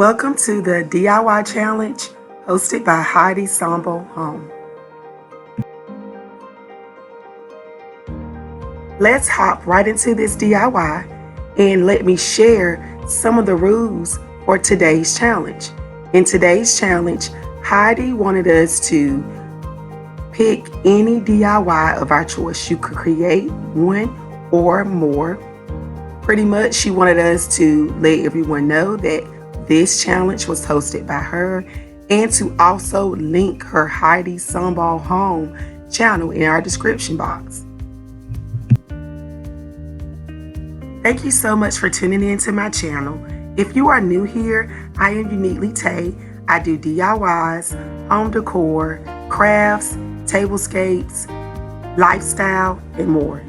Welcome to the DIY Challenge hosted by Heidi Sonboul Home. Let's hop right into this DIY and let me share some of the rules for today's challenge. In today's challenge, Heidi wanted us to pick any DIY of our choice. You could create one or more. Pretty much, she wanted us to let everyone know that this challenge was hosted by her and to also link her Heidi Sonboul Home channel in our description box. Thank you so much for tuning in to my channel. If you are new here, I am Uneatly Tay. I do DIYs, home decor, crafts, tablescapes, lifestyle, and more.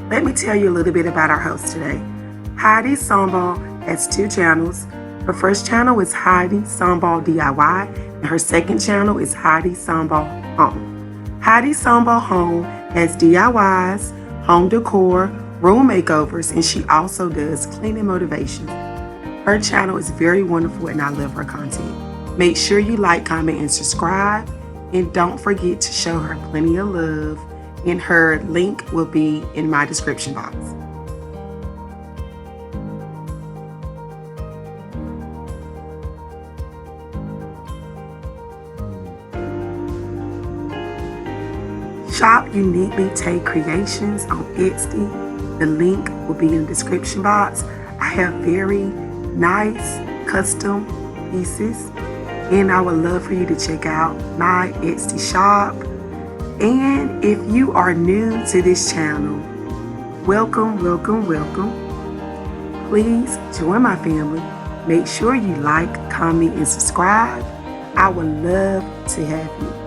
Let me tell you a little bit about our host today. Heidi Sonboul has two channels. Her first channel is Heidi Sonboul DIY, and her second channel is Heidi Sonboul Home. Heidi Sonboul Home has DIYs, home decor, room makeovers, and she also does cleaning motivation. Her channel is very wonderful and I love her content. Make sure you like, comment, and subscribe, and don't forget to show her plenty of love, and her link will be in my description box. Shop Uneatly Tay Creations on Etsy. The link will be in the description box. I have very nice custom pieces, and I would love for you to check out my Etsy shop. And if you are new to this channel, welcome, welcome, welcome. Please join my family. Make sure you like, comment, and subscribe. I would love to have you.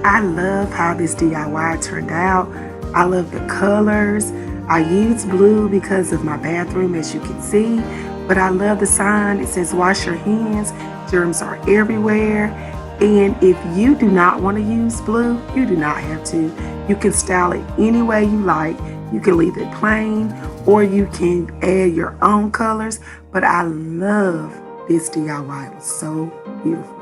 I love how this DIY turned out. I love the colors. I used blue because of my bathroom, as you can see, but I love the sign. It says wash your hands, germs are everywhere. And if you do not want to use blue, you do not have to. You can style it any way you like. You can leave it plain or you can add your own colors, but I love this DIY. It was so beautiful.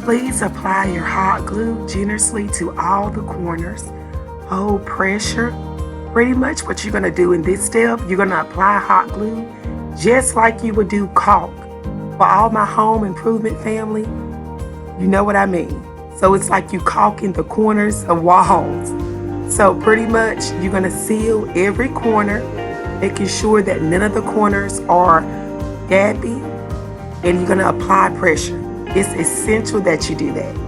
Please apply your hot glue generously to all the corners. Hold pressure. Pretty much what you're going to do in this step, you're going to apply hot glue just like you would do caulk. For all my home improvement family, you know what I mean. So it's like you caulking the corners of walls. So pretty much you're going to seal every corner, making sure that none of the corners are gappy, and you're going to apply pressure. It's essential that you do that.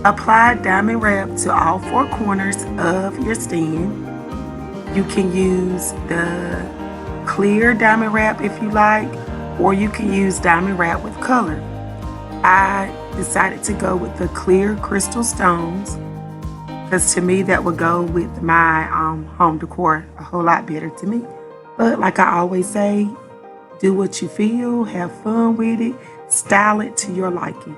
Apply diamond wrap to all four corners of your stand. You can use the clear diamond wrap if you like, or you can use diamond wrap with color. I decided to go with the clear crystal stones because to me that would go with my home decor a whole lot better to me. But like I always say, do what you feel, have fun with it. Style it to your liking.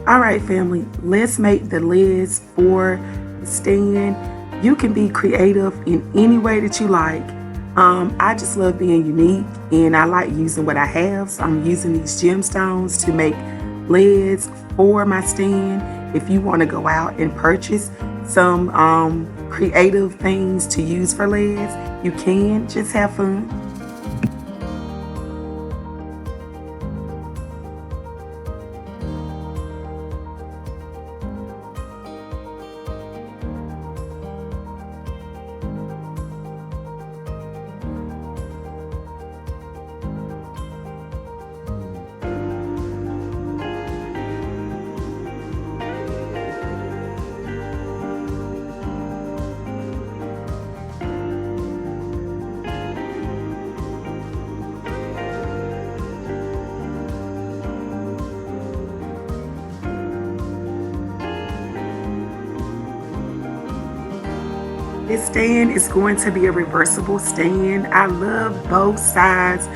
All right, family, let's make the lids for the stand. You can be creative in any way that you like. I just love being unique, and I like using what I have. So I'm using these gemstones to make lids for my stand. If you want to go out and purchase some creative things to use for lids, you can. Just have fun. This stand is going to be a reversible stand. I love both sides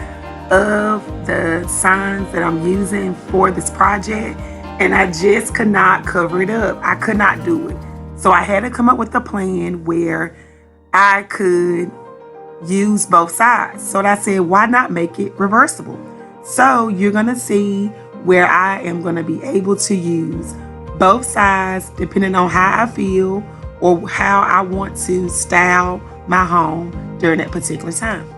of the signs that I'm using for this project, and I just could not cover it up. I could not do it. So I had to come up with a plan where I could use both sides. So I said, why not make it reversible? So you're gonna see where I am gonna be able to use both sides depending on how I feel or how I want to style my home during that particular time.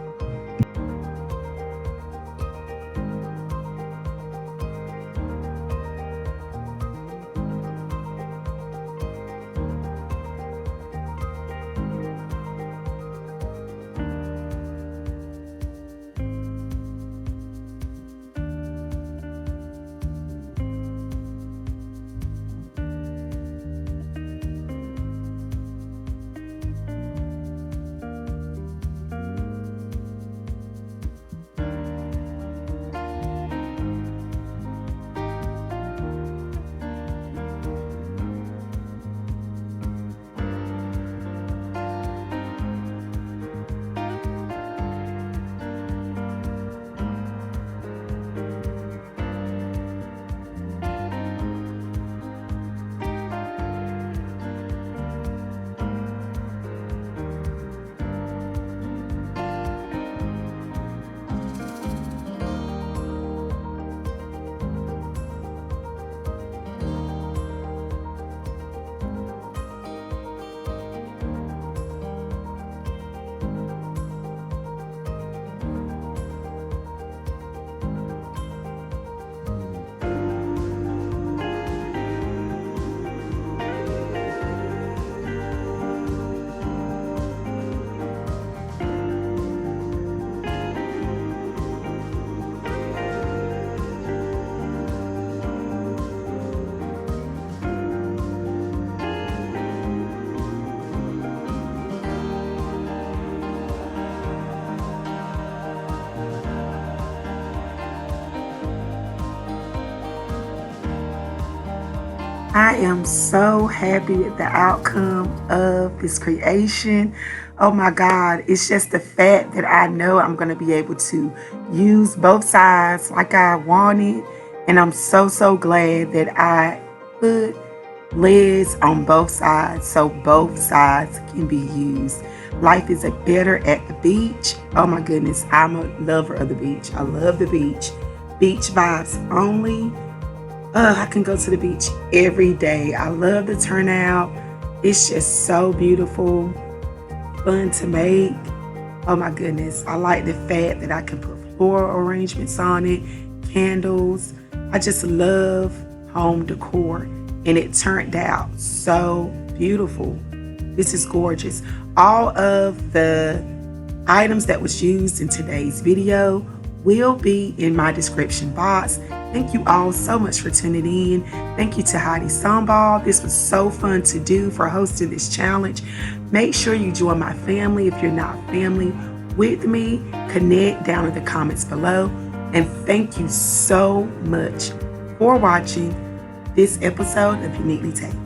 I am so happy with the outcome of this creation. Oh my God, it's just the fact that I know I'm going to be able to use both sides like I wanted. And I'm so glad that I put lids on both sides so both sides can be used. Life is better at the beach. Oh my goodness, I'm a lover of the beach. I love the beach. Beach vibes only. I can go to the beach every day. I love the turnout. It's just so beautiful, fun to make. Oh my goodness. I like the fact that I can put floral arrangements on it, candles. I just love home decor, and it turned out so beautiful. This is gorgeous. All of the items that was used in today's video will be in my description box. Thank you all so much for tuning in. Thank you to Heidi Sonboul. This was so fun to do for hosting this challenge. Make sure you join my family if you're not family with me. Connect down in the comments below. And thank you so much for watching this episode of Uneatly Take.